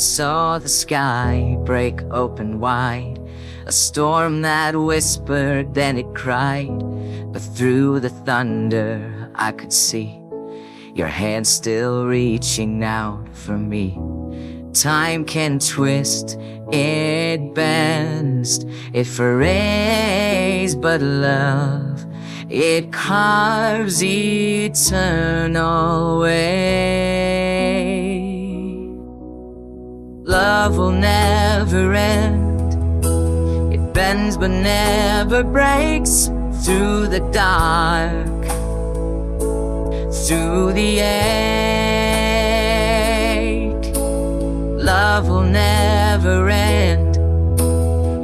saw the sky break open wide, a storm that whispered, then it cried. But through the thunder I could see your hand still reaching out for me. Time can twist, it bends, it frays, but love, it carves eternal way. Love will never end, it bends but never breaks. Through the dark, through the ache, love will never end.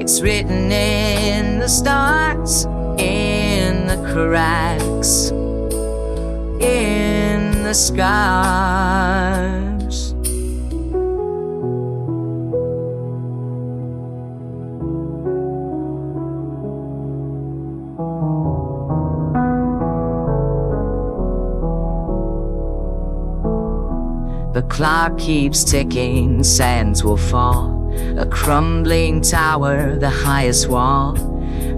It's written in the stars, in the cracks, in the scars. The clock keeps ticking, sands will fall, a crumbling tower, the highest wall.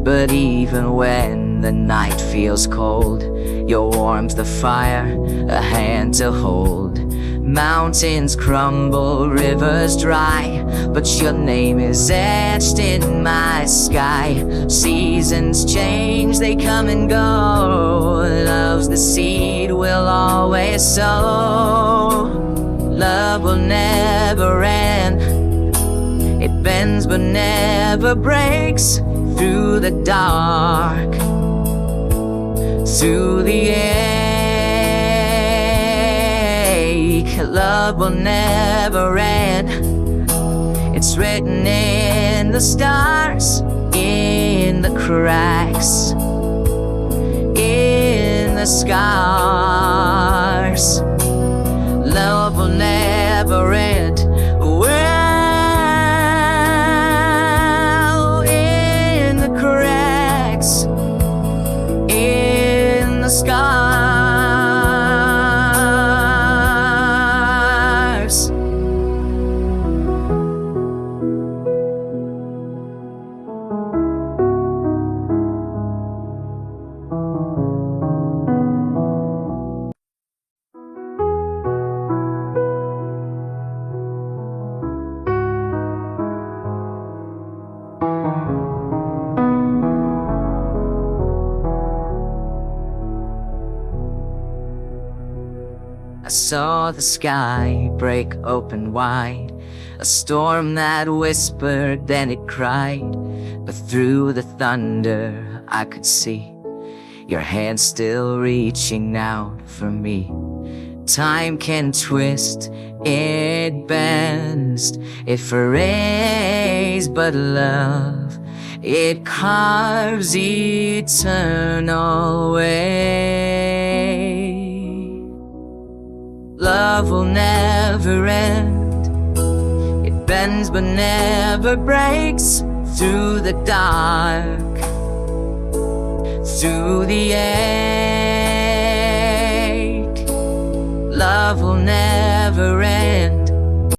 But even when the night feels cold, your warmth, the fire, a hand to hold. Mountains crumble, rivers dry, but your name is etched in my sky. Seasons change, they come and go. Love's the seed we'll always sow. Love will never end, it bends but never breaks. Through the dark, through the ache, love will never end. It's written in the stars, in the cracks, in the scars. Love will never end. Well, in the cracks, in the scars. I saw the sky break open wide, a storm that whispered, then it cried. But through the thunder I could see your hand still reaching out for me. Time can twist, it bends, it frays, but love, it carves eternal way. Love will never end, it bends but never breaks. Through the dark, through the ache, love will never end.